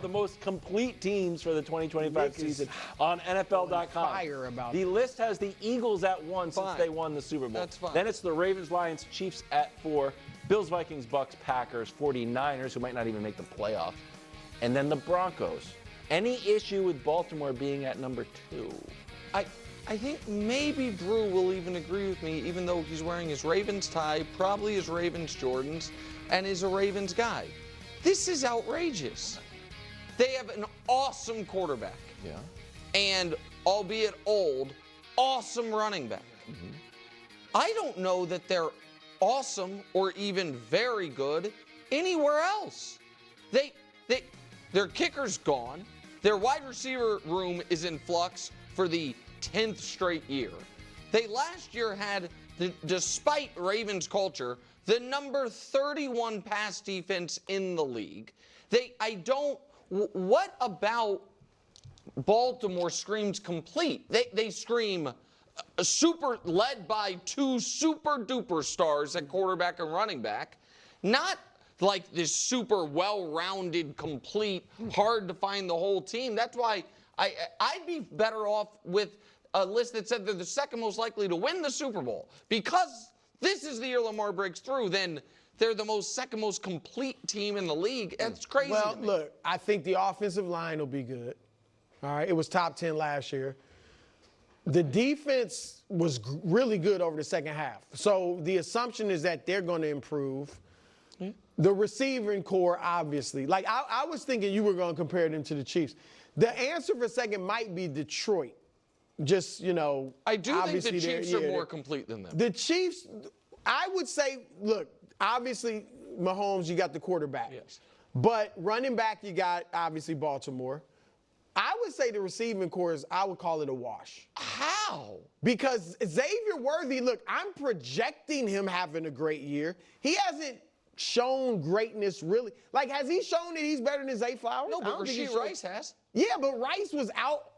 The most complete teams for the 2025 season on NFL.com. Fire about the list has the Eagles at 1 since they won the Super Bowl. That's fine. Then it's the Ravens, Lions, Chiefs at 4, Bills, Vikings, Bucks, Packers, 49ers, who might not even make the playoffs, and then the Broncos. Any issue with Baltimore being at number 2? I think maybe Drew will even agree with me, even though he's wearing his Ravens tie, probably his Ravens Jordans, and is a Ravens guy. This is outrageous. They have an awesome quarterback. Yeah. And, albeit old, awesome running back. Mm-hmm. I don't know that they're awesome or even very good anywhere else. Their kicker's gone. Their wide receiver room is in flux for the 10th straight year. They last year had, despite Ravens culture, the number 31 pass defense in the league. What about Baltimore screams complete? They scream super, led by 2 super duper stars at quarterback and running back. Not like this super well-rounded, complete, hard to find the whole team. That's why I'd be better off with a list that said they're the second most likely to win the Super Bowl. Because this is the year Lamar breaks through, then they're the second most complete team in the league. That's crazy. Well, look, I think the offensive line will be good. All right, it was top 10 last year. The defense was really good over the second half. So the assumption is that they're going to improve. Yeah. The receiving core, obviously. Like, I was thinking you were going to compare them to the Chiefs. The answer for second might be Detroit. Just, I do think the Chiefs are more complete than them. The Chiefs, I would say, look, obviously, Mahomes, you got the quarterback. Yes. But running back, you got, obviously, Baltimore. I would say the receiving core I would call it a wash. How? Because Xavier Worthy, look, I'm projecting him having a great year. He hasn't shown greatness, really. Like, has he shown that he's better than Zay Flowers? No, but Rashee Rice has. Yeah, but Rice was out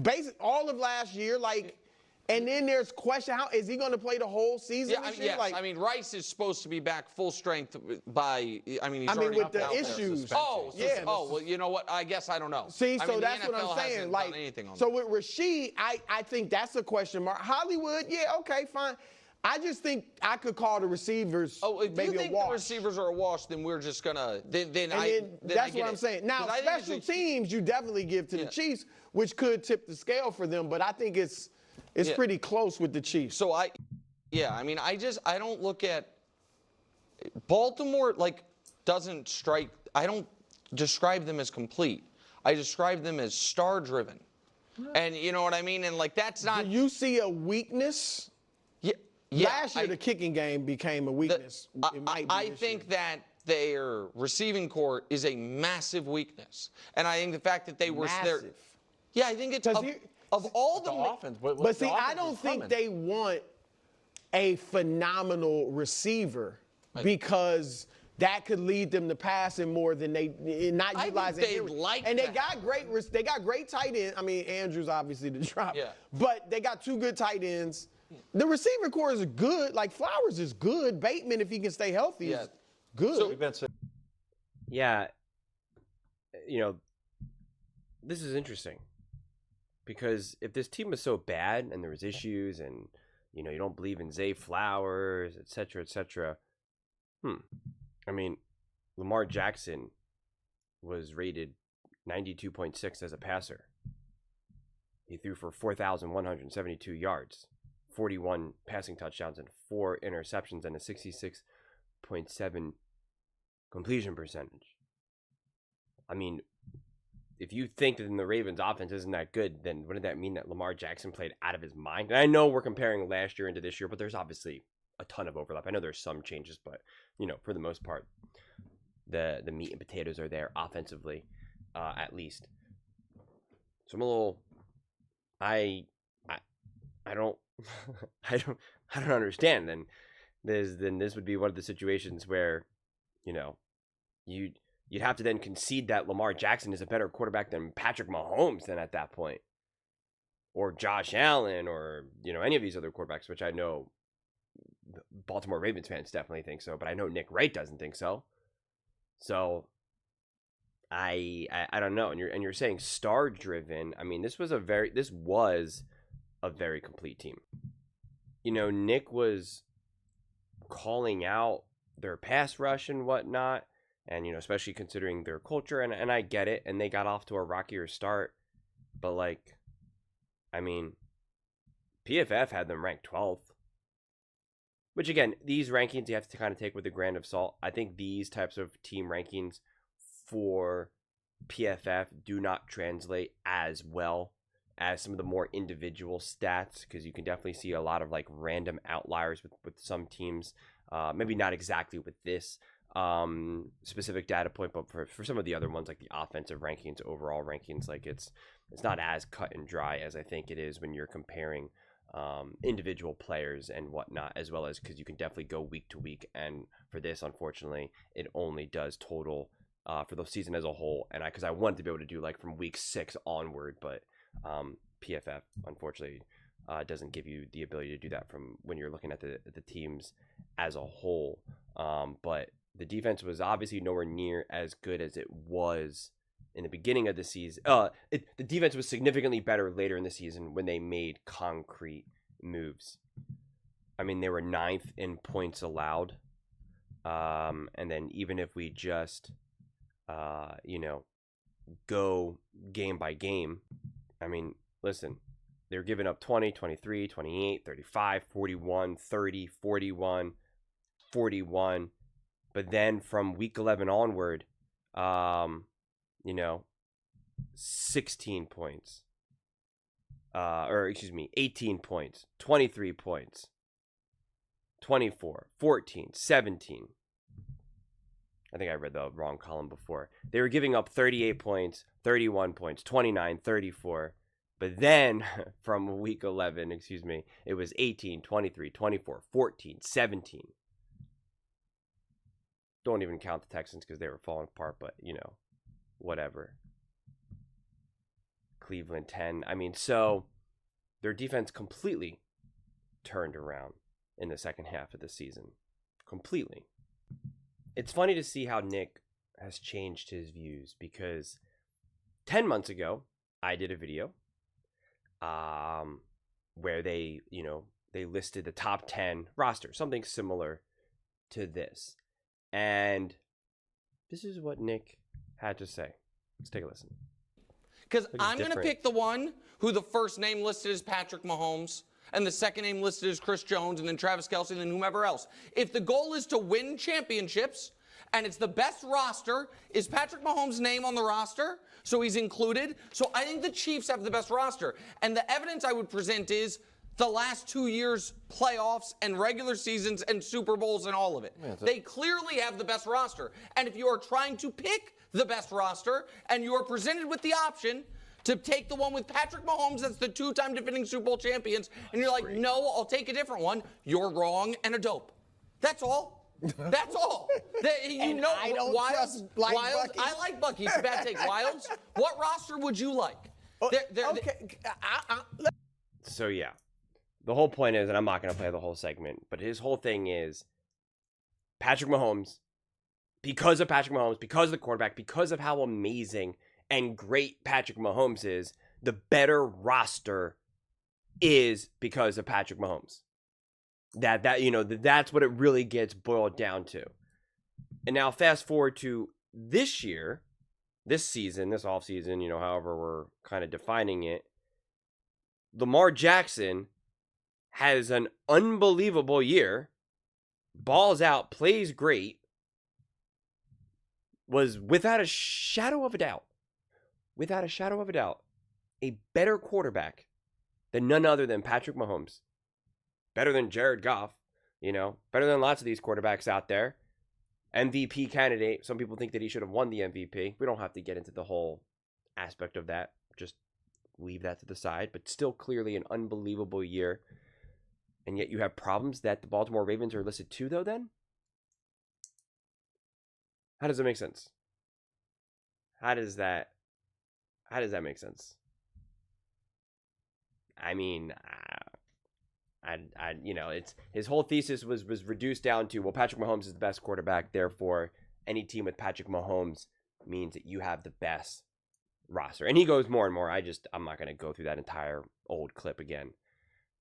basically all of last year, and then there's question, how is he going to play the whole season this year? Yes, Rice is supposed to be back full strength by, he's already with the issues. Well, you know what? I guess I don't know. See, so that's what I'm saying. So with Rashee, I think that's a question mark. Hollywood, yeah, okay, fine. I just think I could call the receivers maybe a wash. If you think the receivers are a wash, then we're just going to that's what I'm saying. Now, special teams you definitely give to the Chiefs, which could tip the scale for them, but I think it's pretty close with the Chiefs. So I don't look at Baltimore doesn't strike. I don't describe them as complete. I describe them as star-driven. And you know what I mean? And that's not. Do you see a weakness? Yeah, last year, the kicking game became a weakness. I think that their receiving core is a massive weakness. And I think the fact that they were there. Yeah, I think it's of all the offense. But see, I don't think they want a phenomenal receiver because that could lead them to passing more than they not utilizing. And they got great tight ends. Andrews obviously the drop. Yeah. But they got 2 good tight ends. The receiver core is good. Flowers is good. Bateman, if he can stay healthy, is good. Yeah. This is interesting. Because if this team is so bad and there was issues and, you don't believe in Zay Flowers, et cetera, Lamar Jackson was rated 92.6 as a passer. He threw for 4,172 yards. 41 passing touchdowns and 4 interceptions and a 66.7 completion percentage. If you think that the Ravens offense isn't that good, then wouldn't that mean that Lamar Jackson played out of his mind? And I know we're comparing last year into this year, but there's obviously a ton of overlap. I know there's some changes, but for the most part, the meat and potatoes are there offensively, at least. So I'm a little, I don't I don't understand. Then this would be one of the situations where, you'd have to then concede that Lamar Jackson is a better quarterback than Patrick Mahomes then at that point. Or Josh Allen or, any of these other quarterbacks, which I know Baltimore Ravens fans definitely think so, but I know Nick Wright doesn't think so. So I don't know. And you're saying star driven. I mean, this was a very complete team. Nick was calling out their pass rush and whatnot, and especially considering their culture, and I get it, and they got off to a rockier start, but I mean, PFF had them ranked 12th, which again, these rankings you have to kind of take with a grain of salt. I think these types of team rankings for PFF do not translate as well as some of the more individual stats, because you can definitely see a lot of random outliers with some teams. Maybe not exactly with this specific data point, but for some of the other ones, like the offensive rankings, overall rankings, it's not as cut and dry as I think it is when you're comparing individual players and whatnot, as well as because you can definitely go week to week. And for this, unfortunately, it only does total for the season as a whole. And because I wanted to be able to do from week 6 onward, but PFF unfortunately doesn't give you the ability to do that from when you're looking at the teams as a whole. But the defense was obviously nowhere near as good as it was in the beginning of the season. The defense was significantly better later in the season when they made concrete moves. I mean, they were 9th in points allowed. And then even if we just, go game by game, I mean, listen, they're giving up 20, 23, 28, 35, 41, 30, 41, 41. But then from week 11 onward, 16 points. 18 points, 23 points, 24, 14, 17. I think I read the wrong column before. They were giving up 38 points, 31 points, 29, 34. But then from week 11, it was 18, 23, 24, 14, 17. Don't even count the Texans because they were falling apart, but, whatever. Cleveland 10. I mean, so their defense completely turned around in the second half of the season. Completely. It's funny to see how Nick has changed his views, because 10 months ago, I did a video where they listed the top 10 roster, something similar to this. And this is what Nick had to say. Let's take a listen. Because I'm going to pick the one who the first name listed is Patrick Mahomes, and the second name listed is Chris Jones, and then Travis Kelce, and then whomever else. If the goal is to win championships, and it's the best roster, is Patrick Mahomes' name on the roster? So he's included. So I think the Chiefs have the best roster. And the evidence I would present is the last 2 years' playoffs and regular seasons and Super Bowls and all of it. They clearly have the best roster. And if you are trying to pick the best roster and you are presented with the option to take the one with Patrick Mahomes, that's the 2-time defending Super Bowl champions, and you're like, no, I'll take a different one, you're wrong and a dope. That's all. That's all. I don't Wilds, Wilds, I like Bucky. It's a bad take. Wilds, what roster would you like? So, yeah. The whole point is, and I'm not going to play the whole segment, but his whole thing is Patrick Mahomes, because of Patrick Mahomes, because of the quarterback, because of how amazing and great Patrick Mahomes is, the better roster is because of Patrick Mahomes. That's what it really gets boiled down to. And now fast forward to this year, this season, this offseason, however we're kind of defining it, Lamar Jackson has an unbelievable year, balls out, plays great, was without a shadow of a doubt, a better quarterback than none other than Patrick Mahomes. Better than Jared Goff, better than lots of these quarterbacks out there. MVP candidate. Some people think that he should have won the MVP. We don't have to get into the whole aspect of that. Just leave that to the side. But still clearly an unbelievable year. And yet you have problems that the Baltimore Ravens are listed to, though, then? How does it make sense? How does that make sense? I mean, it's his whole thesis was reduced down to, well, Patrick Mahomes is the best quarterback, therefore any team with Patrick Mahomes means that you have the best roster. And he goes more and more. I'm not going to go through that entire old clip again.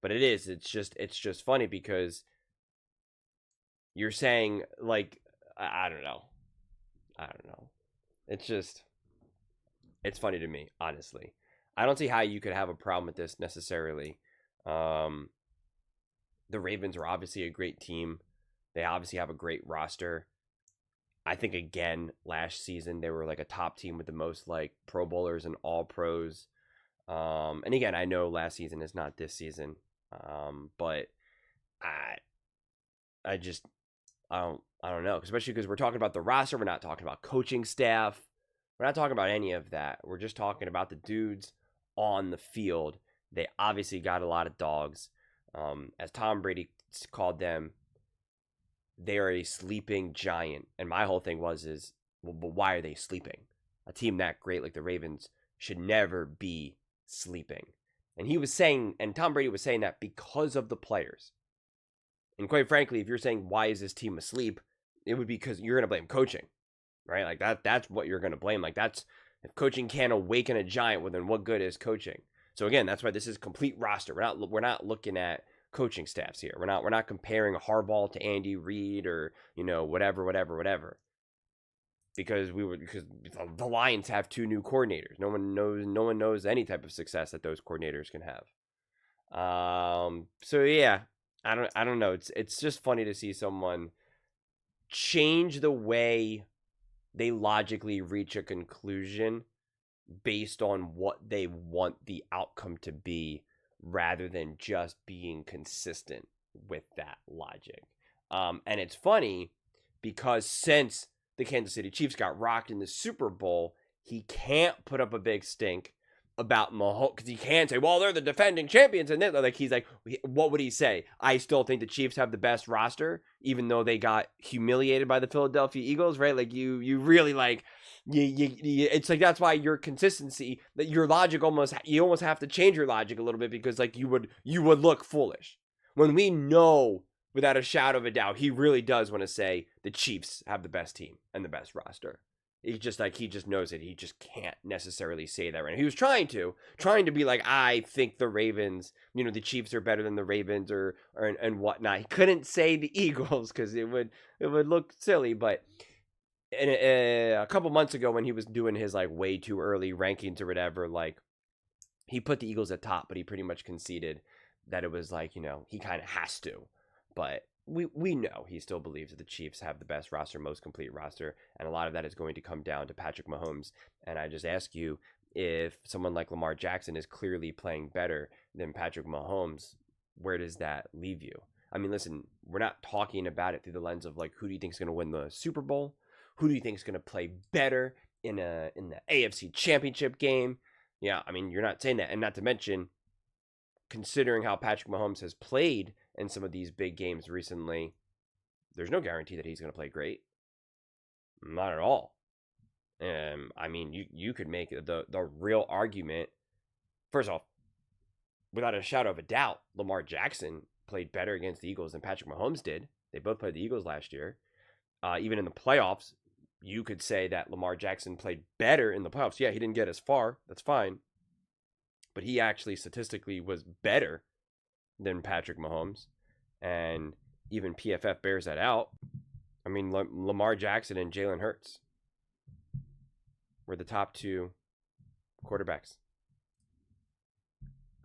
But it's just funny because you're saying, like, I don't know. It's funny to me, honestly. I don't see how you could have a problem with this necessarily. The Ravens are obviously a great team. They obviously have a great roster. I think, again, last season they were like a top team with the most like Pro Bowlers and All Pros. And again, I know last season is not this season. But I don't know, especially because we're talking about the roster. We're not talking about coaching staff. We're not talking about any of that. We're just talking about the dudes on the field. They obviously got a lot of dogs. As Tom Brady called them, they are a sleeping giant. And my whole thing is, well, but why are they sleeping? A team that great like the Ravens should never be sleeping. And he was saying, and Tom Brady was saying that because of the players. And quite frankly, if you're saying, why is this team asleep? It would be because you're going to blame coaching, right? Like that's what you're going to blame. Like if coaching can't awaken a giant, well, then what good is coaching? So again, that's why this is complete roster. We're not looking at coaching staffs here. We're not comparing Harbaugh to Andy Reid or, whatever. Because the Lions have 2 new coordinators. No one knows any type of success that those coordinators can have. So yeah, I don't know. It's just funny to see someone change the way they logically reach a conclusion based on what they want the outcome to be, rather than just being consistent with that logic. And it's funny because since the Kansas City Chiefs got rocked in the Super Bowl, he can't put up a big stink about Mahomes, because he can say, well, they're the defending champions, and he's like, what would he say? I still think the Chiefs have the best roster, even though they got humiliated by the Philadelphia Eagles, right? Like you really like, it's like, that's why your consistency, that your logic you almost have to change your logic a little bit, because like you would look foolish when we know without a shadow of a doubt he really does want to say the Chiefs have the best team and the best roster. He just knows it. He just can't necessarily say that right now. He was trying to be like, I think the Ravens, the Chiefs are better than the Ravens or and whatnot. He couldn't say the Eagles because it would look silly. But a couple months ago when he was doing his like way too early rankings or whatever, like he put the Eagles at top, but he pretty much conceded that it was like, he kind of has to. But we know he still believes that the Chiefs have the best roster, most complete roster, and a lot of that is going to come down to Patrick Mahomes. And I just ask you, if someone like Lamar Jackson is clearly playing better than Patrick Mahomes, where does that leave you? I mean, listen, we're not talking about it through the lens of like, who do you think is going to win the Super Bowl? Who do you think is going to play better in the AFC Championship game? Yeah, I mean, you're not saying that. And not to mention, considering how Patrick Mahomes has played in some of these big games recently, there's no guarantee that he's going to play great. Not at all. I mean, you could make the real argument. First off, without a shadow of a doubt, Lamar Jackson played better against the Eagles than Patrick Mahomes did. They both played the Eagles last year. Even in the playoffs, you could say that Lamar Jackson played better in the playoffs. Yeah, he didn't get as far. That's fine. But he actually statistically was better than Patrick Mahomes. And even PFF bears that out. I mean, Lamar Jackson and Jalen Hurts were the top 2 quarterbacks.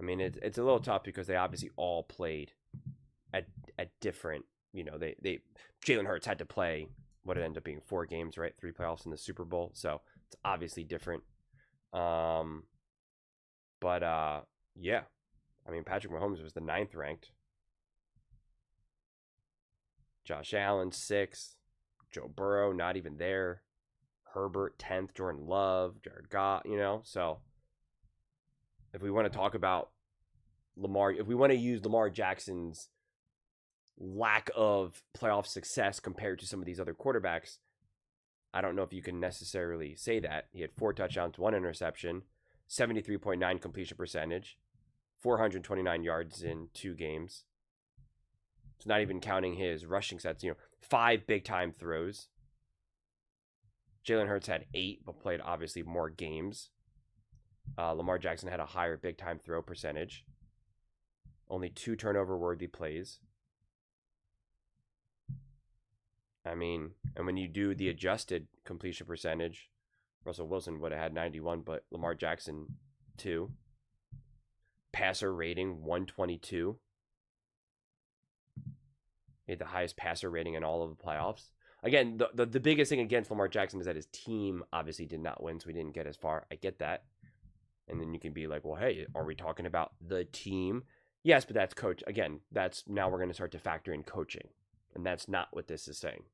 I mean, it's a little tough because they obviously all played at different, they Jalen Hurts had to play what it ended up being 4 games, right? 3 playoffs in the Super Bowl. So it's obviously different. But yeah, I mean, Patrick Mahomes was the 9th ranked. Josh Allen 6th. Joe Burrow not even there. Herbert 10th. Jordan Love, Jared Goff. So if we want to talk about Lamar, if we want to use Lamar Jackson's lack of playoff success compared to some of these other quarterbacks, I don't know if you can necessarily say that. He had 4 touchdowns, 1 interception, 73.9 completion percentage, 429 yards in 2 games. It's not even counting his rushing sets, 5 big time throws. Jalen Hurts had 8, but played obviously more games. Lamar Jackson had a higher big-time throw percentage. Only 2 turnover-worthy plays. I mean, and when you do the adjusted completion percentage, Russell Wilson would have had 91, but Lamar Jackson 2. Passer rating 122. He had the highest passer rating in all of the playoffs. Again, the biggest thing against Lamar Jackson is that his team obviously did not win, so he didn't get as far. I get that. And then you can be like, well, hey, are we talking about the team? Yes, but that's coach. Again, now we're going to start to factor in coaching. And that's not what this is saying.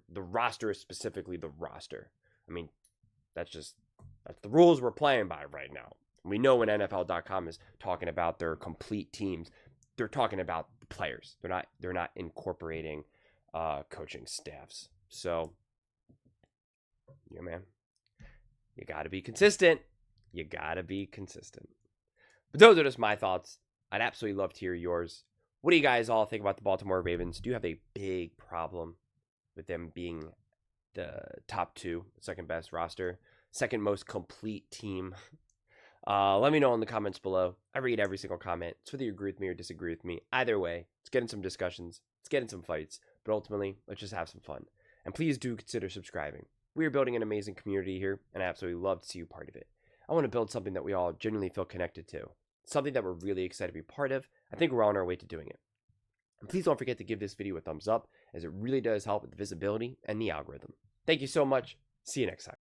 The roster is specifically the roster. I mean, that's the rules we're playing by right now. We know when NFL.com is talking about their complete teams, they're talking about the players. They're not incorporating coaching staffs. So, yeah, man, you got to be consistent. You got to be consistent. But those are just my thoughts. I'd absolutely love to hear yours. What do you guys all think about the Baltimore Ravens? Do you have a big problem with them being the top 2, second best roster, second most complete team? Let me know in the comments below. I read every single comment. It's whether you agree with me or disagree with me. Either way, let's get in some discussions. Let's get in some fights. But ultimately, let's just have some fun. And please do consider subscribing. We are building an amazing community here, and I absolutely love to see you part of it. I want to build something that we all genuinely feel connected to. Something that we're really excited to be part of. I think we're on our way to doing it. And please don't forget to give this video a thumbs up, as it really does help with the visibility and the algorithm. Thank you so much. See you next time.